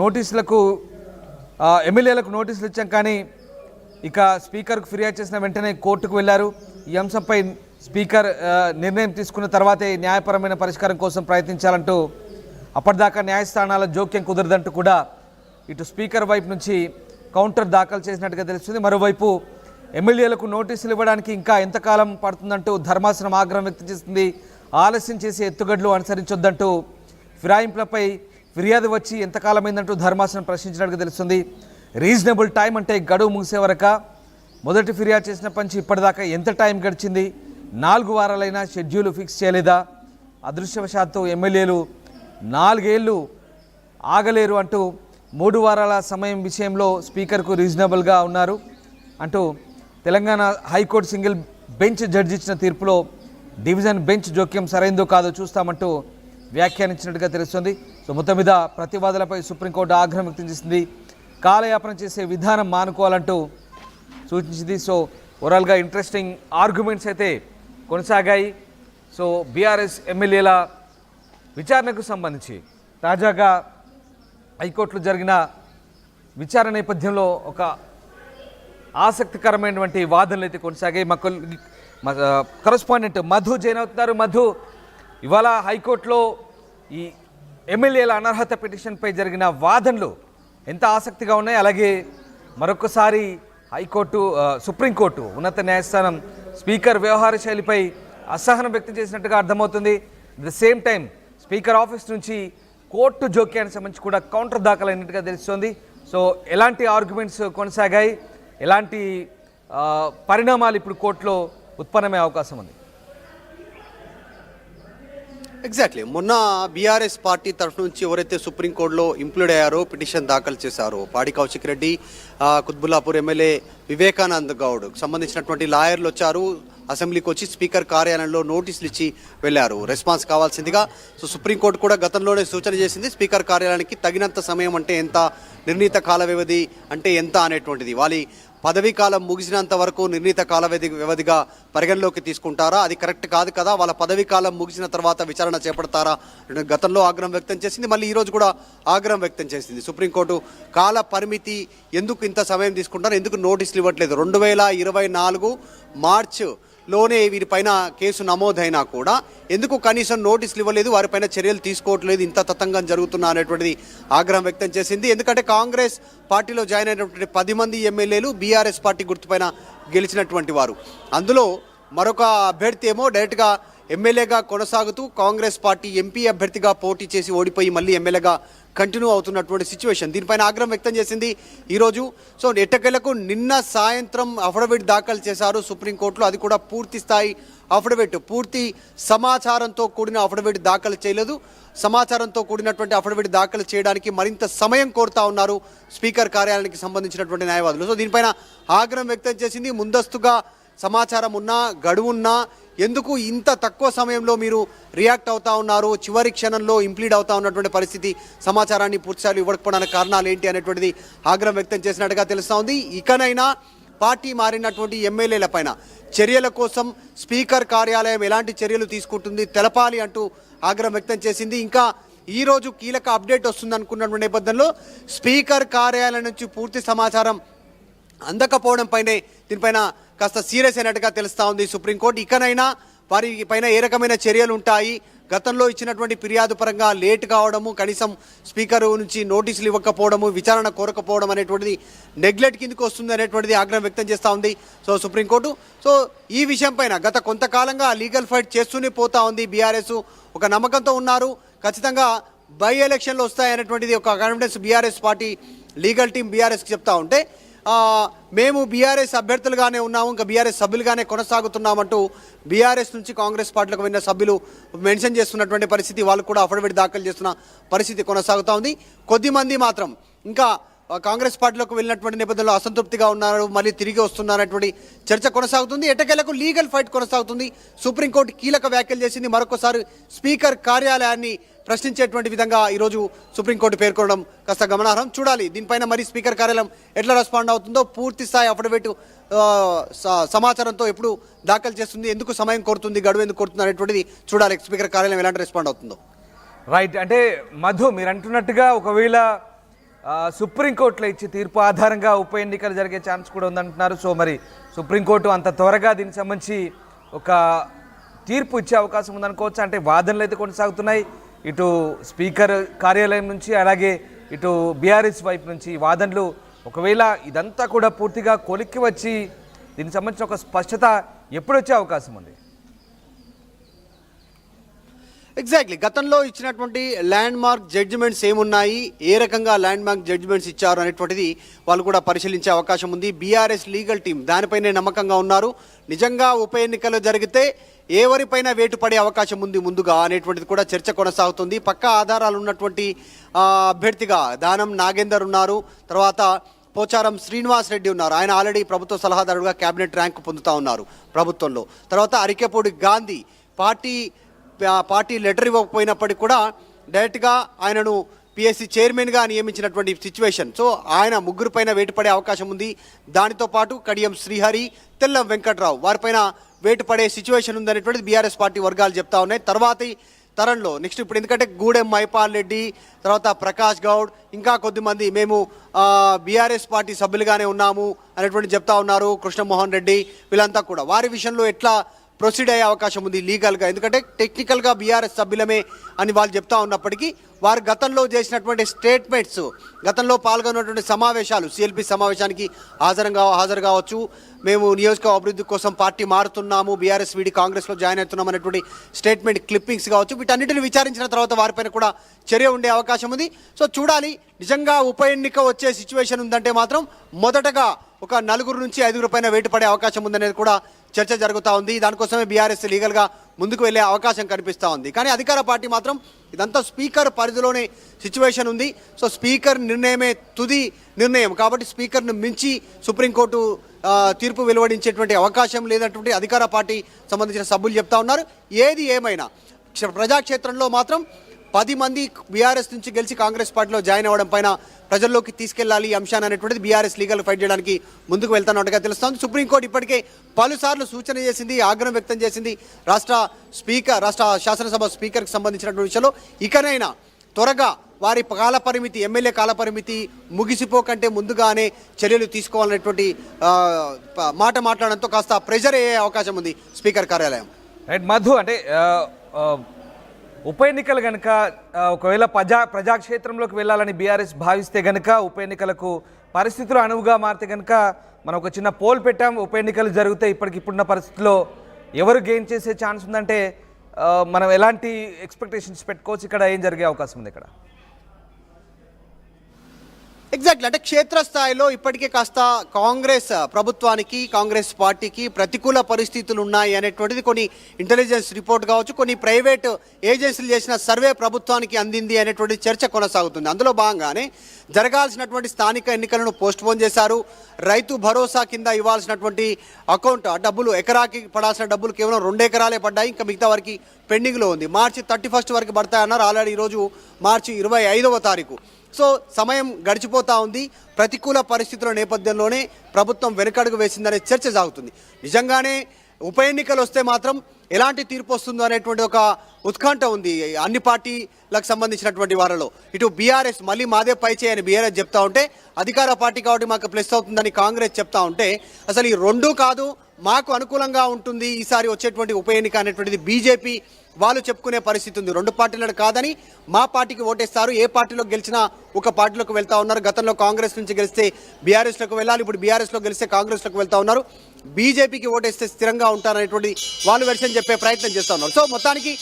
నోటీసులకు ఎమ్మెల్యేలకు నోటీసులు ఇచ్చాం కానీ ఇక స్పీకర్కు ఫిర్యాదు చేసిన వెంటనే కోర్టుకు వెళ్లారు. ఈ అంశంపై స్పీకర్ నిర్ణయం తీసుకున్న తర్వాతే న్యాయపరమైన పరిష్కారం కోసం ప్రయత్నించాలంటూ అప్పటిదాకా న్యాయస్థానాల జోక్యం కుదరదంటూ కూడా ఇటు స్పీకర్ వైపు నుంచి కౌంటర్ దాఖలు చేసినట్టుగా తెలుస్తుంది. మరోవైపు ఎమ్మెల్యేలకు నోటీసులు ఇవ్వడానికి ఇంకా ఎంతకాలం పడుతుందంటూ ధర్మాసనం ఆగ్రహం వ్యక్తం చేస్తుంది. ఆలస్యం చేసే ఎత్తుగడ్లు అనుసరించొద్దంటూ ఫిరాయింపులపై ఫిర్యాదు వచ్చి ఎంతకాలమైందంటూ ధర్మాసనం ప్రశ్నించినట్టుగా తెలుస్తుంది. రీజనబుల్ టైం అంటే గడువు ముగిసే వరక మొదటి ఫిర్యాదు చేసినప్పటి నుంచి ఇప్పటిదాకా ఎంత టైం గడిచింది, 4 వారాలైనా షెడ్యూల్ ఫిక్స్ చేయలేదా, అదృష్టవశాత్తు ఎమ్మెల్యేలు 4 ఏళ్ళు ఆగలేరు అంటూ 3 వారాల సమయం విషయంలో స్పీకర్కు రీజనబుల్గా ఉన్నారు అంటూ Telangana high court single bench judge ఇచ్చిన తీర్పులో డివిజన్ బెంచ్ జోక్యం సరైందో కాదో చూస్తామంటూ వ్యాఖ్యానించినట్టుగా తెలుస్తుంది. సో మొత్తం మీద ప్రతివాదులపై సుప్రీంకోర్టు ఆగ్రహం వ్యక్తం చేసింది. కాలయాపన చేసే విధానం మానుకోవాలంటూ సూచించింది. సో ఓవరాల్గా ఇంట్రెస్టింగ్ ఆర్గ్యుమెంట్స్ అయితే కొనసాగాయి. సో బీఆర్ఎస్ ఎమ్మెల్యేల విచారణకు సంబంధించి తాజాగా హైకోర్టులో జరిగిన విచారణ నేపథ్యంలో ఒక ఆసక్తికరమైనటువంటి వాదనలు అయితే కొనసాగాయి. మా కరెస్పాండెంట్ మధు జైన్ అవుతున్నారు. మధు, ఇవాళ హైకోర్టులో ఈ ఎమ్మెల్యేల అనర్హత పిటిషన్పై జరిగిన వాదనలు ఎంత ఆసక్తిగా ఉన్నాయి, అలాగే మరొకసారి సుప్రీంకోర్టు ఉన్నత న్యాయస్థానం స్పీకర్ వ్యవహార శైలిపై అసహనం వ్యక్తం చేసినట్టుగా అర్థమవుతుంది. At the same time speaker office నుంచి కోర్టు జోక్యానికి సంబంధించి కూడా కౌంటర్ దాఖలైనట్టుగా తెలుస్తోంది. సో ఎలాంటి ఆర్గ్యుమెంట్స్ కొనసాగాయి, ఎలాంటి పరిణామాలు ఇప్పుడు కోర్టులో ఉత్పన్నమయ్యే అవకాశం ఉంది? ఎగ్జాక్ట్లీ మొన్న బీఆర్ఎస్ పార్టీ తరఫు నుంచి ఎవరైతే సుప్రీంకోర్టులో ఇంప్లూడ్ అయ్యారో, పిటిషన్ దాఖలు చేశారో, పాడి కౌశిక్ రెడ్డి, కుత్బుల్లాపూర్ ఎమ్మెల్యే వివేకానంద్ గౌడ్ సంబంధించినటువంటి లాయర్లు వచ్చారు. అసెంబ్లీకి వచ్చి స్పీకర్ కార్యాలయంలో నోటీసులు ఇచ్చి వెళ్లారు. రెస్పాన్స్ కావాల్సిందిగా సుప్రీంకోర్టు కూడా గతంలోనే సూచన చేసింది. స్పీకర్ కార్యాలయానికి తగినంత సమయం అంటే ఎంత, నిర్ణీత కాల వ్యవధి అంటే ఎంత అనేటువంటిది వాళ్ళ పదవీ కాలం ముగిసినంత వరకు నిర్ణీత కాల వ్యవధిగా పరిగణలోకి తీసుకుంటారా, అది కరెక్ట్ కాదు కదా, వాళ్ళ పదవీ కాలం ముగిసిన తర్వాత విచారణ చేపడతారా గతంలో ఆగ్రహం వ్యక్తం చేసింది. మళ్ళీ ఈరోజు కూడా ఆగ్రహం వ్యక్తం చేసింది. సుప్రీంకోర్టు కాల పరిమితి ఎందుకు ఇంత సమయం తీసుకుంటారు, ఎందుకు నోటీసులు ఇవ్వట్లేదు, 2024 మార్చిలోనే వీరిపైన కేసు నమోదైనా కూడా ఎందుకు కనీసం నోటీసులు ఇవ్వలేదు, వారిపైన చర్యలు తీసుకోవట్లేదు, ఇంత తతంగం జరుగుతున్నా అనేటువంటిది ఆగ్రహం వ్యక్తం చేసింది. ఎందుకంటే కాంగ్రెస్ పార్టీలో జాయిన్ అయినటువంటి 10 మంది ఎమ్మెల్యేలు బీఆర్ఎస్ పార్టీ గుర్తుపైన గెలిచినటువంటి వారు. అందులో మరొక అభ్యర్థి ఏమో డైరెక్ట్గా ఎమ్మెల్యేగా కొనసాగుతూ కాంగ్రెస్ పార్టీ ఎంపీ అభ్యర్థిగా పోటీ చేసి ఓడిపోయి మళ్ళీ ఎమ్మెల్యేగా కంటిన్యూ అవుతున్నటువంటి సిచ్యువేషన్. దీనిపైన ఆగ్రహం వ్యక్తం చేసింది ఈరోజు. సో ఎట్టకేలకు నిన్న సాయంత్రం అఫిడవిట్ దాఖలు చేశారు సుప్రీంకోర్టులో. అది కూడా పూర్తి స్థాయి అఫిడవిట్, పూర్తి సమాచారంతో కూడిన అఫిడవిట్ దాఖలు చేయలేదు. సమాచారంతో కూడినటువంటి అఫిడవిట్ దాఖలు చేయడానికి మరింత సమయం కోరుతా ఉన్నారు స్పీకర్ కార్యాలయానికి సంబంధించినటువంటి న్యాయవాదులు. సో దీనిపైన ఆగ్రహం వ్యక్తం చేసింది. ముందస్తుగా సమాచారం ఉన్నా, గడువున్నా ఎందుకు ఇంత తక్కువ సమయంలో మీరు రియాక్ట్ అవుతా ఉన్నారు, చివరి క్షణంలో ఇంప్లీడ్ అవుతా ఉన్నటువంటి పరిస్థితి, సమాచారాన్ని పూర్తిస్థాయిలో ఇవ్వకపోవడానికి కారణాలు ఏంటి అనేటువంటిది ఆగ్రహం వ్యక్తం చేసినట్టుగా తెలుస్తూ ఉంది. ఇకనైనా పార్టీ మారినటువంటి ఎమ్మెల్యేల పైన చర్యల కోసం స్పీకర్ కార్యాలయం ఎలాంటి చర్యలు తీసుకుంటుంది తెలపాలి అంటూ ఆగ్రహం వ్యక్తం చేసింది. ఇంకా ఈరోజు కీలక అప్డేట్ వస్తుంది అనుకున్నటువంటి నేపథ్యంలో స్పీకర్ కార్యాలయం నుంచి పూర్తి సమాచారం అందకపోవడంపైనే దీనిపైన కాస్త సీరియస్ అయినట్టుగా తెలుస్తూ ఉంది సుప్రీంకోర్టు. ఇకనైనా వారి పైన ఏ రకమైన చర్యలు ఉంటాయి, గతంలో ఇచ్చినటువంటి ఫిర్యాదు పరంగా లేట్ కావడము, కనీసం స్పీకర్ నుంచి నోటీసులు ఇవ్వకపోవడము, విచారణ కోరకపోవడం అనేటువంటిది నెగ్లెక్ట్ కిందకి వస్తుంది అనేటువంటిది ఆగ్రహం వ్యక్తం చేస్తూ ఉంది సుప్రీంకోర్టు. సో ఈ విషయం పైన గత కొంతకాలంగా లీగల్ ఫైట్ చేస్తూనే పోతా ఉంది బీఆర్ఎస్. ఒక నమ్మకంతో ఉన్నారు, ఖచ్చితంగా బై ఎలక్షన్లు వస్తాయనేటువంటిది ఒక confidence BRS party legal team బీఆర్ఎస్కి చెప్తా ఉంటే, మేము బీఆర్ఎస్ అభ్యర్థులుగానే ఉన్నాము, ఇంకా బీఆర్ఎస్ సభ్యులుగానే కొనసాగుతున్నామంటూ బీఆర్ఎస్ నుంచి కాంగ్రెస్ పార్టీలకు వెళ్ళిన సభ్యులు మెన్షన్ చేస్తున్నటువంటి పరిస్థితి, వాళ్ళు కూడా అఫిడవిట్ దాఖలు చేస్తున్న పరిస్థితి కొనసాగుతూ ఉంది. కొద్దిమంది మాత్రం ఇంకా కాంగ్రెస్ పార్టీలోకి వెళ్ళినటువంటి నేపథ్యంలో అసంతృప్తిగా ఉన్నారు, మళ్ళీ తిరిగి వస్తున్నారనేటువంటి చర్చ కొనసాగుతుంది. ఎట్టకేలకు లీగల్ ఫైట్ కొనసాగుతుంది. సుప్రీంకోర్టు కీలక వ్యాఖ్యలు చేసింది. మరొకసారి స్పీకర్ కార్యాలయాన్ని ప్రశ్నించేటువంటి విధంగా ఈరోజు సుప్రీంకోర్టు పేర్కొనడం కాస్త గమనార్హం. చూడాలి దీనిపైన మరి స్పీకర్ కార్యాలయం ఎట్లా రెస్పాండ్ అవుతుందో, పూర్తి స్థాయి అఫిడవిట్ సమాచారంతో ఎప్పుడు దాఖలు చేస్తుంది, ఎందుకు సమయం కోరుతుంది, గడువు ఎందుకు కోరుతుంది అనేటువంటిది చూడాలి. స్పీకర్ కార్యాలయం ఎలాంటి రెస్పాండ్ అవుతుందో. రైట్. అంటే మధు మీరు అంటున్నట్టుగా ఒకవేళ సుప్రీంకోర్టులో ఇచ్చే తీర్పు ఆధారంగా ఉప ఎన్నికలు జరిగే ఛాన్స్ కూడా ఉందంటున్నారు. సో మరి సుప్రీంకోర్టు అంత త్వరగా దీనికి సంబంధించి ఒక తీర్పు ఇచ్చే అవకాశం ఉందనుకోవచ్చు. అంటే వాదనలు అయితే కొనసాగుతున్నాయి, ఇటు స్పీకర్ కార్యాలయం నుంచి అలాగే ఇటు బీఆర్ఎస్ వైపు నుంచి వాదనలు. ఒకవేళ ఇదంతా కూడా పూర్తిగా కొలిక్కి వచ్చి దీనికి సంబంధించిన ఒక స్పష్టత ఎప్పుడు వచ్చే అవకాశం ఉంది? ఎగ్జాక్ట్లీ గతంలో ఇచ్చినటువంటి ల్యాండ్ మార్క్ జడ్జిమెంట్స్ ఏమున్నాయి, ఏ రకంగా ల్యాండ్ మార్క్ జడ్జిమెంట్స్ ఇచ్చారు అనేటువంటిది వాళ్ళు కూడా పరిశీలించే అవకాశం ఉంది. బీఆర్ఎస్ లీగల్ టీం దానిపైనే నమ్మకంగా ఉన్నారు. నిజంగా ఉప ఎన్నికలు జరిగితే ఎవరిపైన వేటు పడే అవకాశం ఉంది ముందుగా అనేటువంటిది కూడా చర్చ కొనసాగుతుంది. పక్కా ఆధారాలు ఉన్నటువంటి అభ్యర్థిగా దానం నాగేందర్ ఉన్నారు, తర్వాత పోచారం శ్రీనివాస్ రెడ్డి ఉన్నారు. ఆయన ఆల్రెడీ ప్రభుత్వ సలహాదారుగా కేబినెట్ ర్యాంకు పొందుతూ ఉన్నారు ప్రభుత్వంలో. తర్వాత అరికెపూడి గాంధీ పార్టీ లెటర్ ఇవ్వకపోయినప్పటికీ కూడా డైరెక్ట్గా ఆయనను పిఎస్సి చైర్మన్గా నియమించినటువంటి సిచ్యువేషన్. సో ఆయన ముగ్గురు పైన వేటుపడే అవకాశం ఉంది. దానితో పాటు కడియం శ్రీహరి, తెల్లం వెంకట్రావు వారిపైన వేటుపడే సిచ్యువేషన్ ఉందనేటువంటిది బీఆర్ఎస్ పార్టీ వర్గాలు చెప్తా ఉన్నాయి. తర్వాతి తరంలో నెక్స్ట్ ఇప్పుడు ఎందుకంటే గూడెం మైపాల్ రెడ్డి, తర్వాత ప్రకాష్ గౌడ్, ఇంకా కొద్దిమంది మేము బీఆర్ఎస్ పార్టీ సభ్యులుగానే ఉన్నాము అనేటువంటి చెప్తా ఉన్నారు. కృష్ణమోహన్ రెడ్డి వీళ్ళంతా కూడా వారి విషయంలో ఎట్లా ప్రొసీడ్ అయ్యే అవకాశం ఉంది లీగల్గా, ఎందుకంటే టెక్నికల్గా బీఆర్ఎస్ సభ్యులమే అని వాళ్ళు చెప్తా ఉన్నప్పటికీ వారు గతంలో చేసినటువంటి స్టేట్మెంట్స్, గతంలో పాల్గొన్నటువంటి సమావేశాలు, సిఎల్పి సమావేశానికి హాజరు కావచ్చు, మేము నియోజకవర్గ అభివృద్ధి కోసం పార్టీ మారుతున్నాము, బీఆర్ఎస్ వీడి కాంగ్రెస్లో జాయిన్ అవుతున్నాం అనేటువంటి స్టేట్మెంట్ క్లిప్పింగ్స్ కావచ్చు, వీటన్నిటిని విచారించిన తర్వాత వారిపైన కూడా చర్య ఉండే అవకాశం ఉంది. సో చూడాలి, నిజంగా ఉప ఎన్నిక వచ్చే సిచ్యువేషన్ ఉందంటే మాత్రం మొదటగా ఒక 4 నుంచి 5 పైన వేటు పడే అవకాశం ఉందనేది కూడా చర్చ జరుగుతూ ఉంది. దానికోసమే బీఆర్ఎస్ లీగల్గా ముందుకు వెళ్ళే అవకాశం కనిపిస్తూ ఉంది. కానీ అధికార పార్టీ మాత్రం ఇదంతా స్పీకర్ పరిధిలోనే సిచ్యువేషన్ ఉంది. సో స్పీకర్ నిర్ణయమే తుది నిర్ణయం కాబట్టి స్పీకర్ను మించి సుప్రీంకోర్టు తీర్పు వెలువడించేటువంటి అవకాశం లేనటువంటి అధికార పార్టీ సంబంధించిన సభ్యులు చెప్తా ఉన్నారు. ఏది ఏమైనా ప్రజాక్షేత్రంలో మాత్రం 10 మంది బీఆర్ఎస్ నుంచి గెలిచి కాంగ్రెస్ పార్టీలో జాయిన్ అవ్వడం పైన ప్రజల్లోకి తీసుకెళ్లాలి ఈ అంశాన్ని అనేటువంటిది బీఆర్ఎస్ లీగల్ ఫైట్ చేయడానికి ముందుకు వెళ్తున్నట్టుగా తెలుస్తోంది. సుప్రీంకోర్టు ఇప్పటికే పలుసార్లు సూచన చేసింది, ఆగ్రహం వ్యక్తం చేసింది రాష్ట్ర శాసనసభ స్పీకర్కి సంబంధించినటువంటి విషయంలో. ఇకనైనా త్వరగా వారి కాలపరిమితి, ఎమ్మెల్యే కాలపరిమితి ముగిసిపోకంటే ముందుగానే చర్యలు తీసుకోవాలనేటువంటి మాట మాట్లాడడంతో కాస్త ప్రెజర్ అయ్యే అవకాశం ఉంది స్పీకర్ కార్యాలయం. రైట్ మధు, అంటే ఉప ఎన్నికలు కనుక ఒకవేళ ప్రజాక్షేత్రంలోకి వెళ్ళాలని బీఆర్ఎస్ భావిస్తే కనుక ఉప ఎన్నికలకు పరిస్థితులు అనువుగా మారితే కనుక మనం ఒక చిన్న పోల్ పెట్టాం. ఉప ఎన్నికలు జరిగితే ఇప్పుడున్న పరిస్థితుల్లో ఎవరు గెయిన్ చేసే ఛాన్స్ ఉందంటే మనం ఎలాంటి ఎక్స్పెక్టేషన్స్ పెట్టుకోవచ్చు? ఇక్కడ ఏం జరిగే అవకాశం ఉంది ఇక్కడ? ఎగ్జాక్ట్లీ, అంటే క్షేత్రస్థాయిలో ఇప్పటికే కాస్త కాంగ్రెస్ ప్రభుత్వానికి, కాంగ్రెస్ పార్టీకి ప్రతికూల పరిస్థితులు ఉన్నాయి అనేటువంటిది కొన్ని ఇంటెలిజెన్స్ రిపోర్ట్ కావచ్చు, కొన్ని ప్రైవేట్ ఏజెన్సీలు చేసిన సర్వే ప్రభుత్వానికి అందింది అనేటువంటి చర్చ కొనసాగుతుంది. అందులో భాగంగానే జరగాల్సినటువంటి స్థానిక ఎన్నికలను పోస్ట్పోన్ చేశారు. రైతు భరోసా కింద ఇవ్వాల్సినటువంటి అకౌంట్ డబ్బులు, ఎకరాకి పడాల్సిన డబ్బులు కేవలం 2 ఎకరాలే పడ్డాయి, ఇంకా మిగతా వారికి పెండింగ్లో ఉంది. మార్చి 31 వరకు పడతాయన్నారు. ఆల్రెడీ ఈరోజు మార్చి 25వ తారీఖు. సో సమయం గడిచిపోతూ ఉంది. ప్రతికూల పరిస్థితుల నేపథ్యంలోనే ప్రభుత్వం వెనుకడుగు వేసిందనే చర్చ సాగుతుంది. నిజంగానే ఉప ఎన్నికలు వస్తే మాత్రం ఎలాంటి తీర్పు వస్తుందో అనేటువంటి ఒక ఉత్కంఠ ఉంది అన్ని పార్టీలకు సంబంధించినటువంటి వారిలో. ఇటు బీఆర్ఎస్ మళ్ళీ మాదే పై చేయని బీఆర్ఎస్ చెప్తా ఉంటే, అధికార పార్టీ కాబట్టి మాకు ప్లస్ అవుతుందని కాంగ్రెస్ చెప్తా ఉంటే, అసలు ఈ రెండూ కాదు మాకు అనుకూలంగా ఉంటుంది ఈసారి వచ్చేటువంటి ఉప ఎన్నిక అనేటువంటిది బీజేపీ వాళ్ళు చెప్పుకునే పరిస్థితి ఉంది. 2 పార్టీలను కాదని మా పార్టీకి ఓటేస్తారు, ఏ పార్టీలో గెలిచినా ఒక పార్టీలోకి వెళ్తా ఉన్నారు. గతంలో కాంగ్రెస్ నుంచి గెలిస్తే బీఆర్ఎస్లోకి వెళ్ళాలి, ఇప్పుడు బీఆర్ఎస్లో గెలిస్తే కాంగ్రెస్లోకి వెళ్తా ఉన్నారు. బీజేపీకి ఓటేస్తే స్థిరంగా ఉంటారనేటువంటి వాళ్ళు వెర్షన్ చెప్పే ప్రయత్నం చేస్తూ ఉన్నారు. సో మొత్తానికి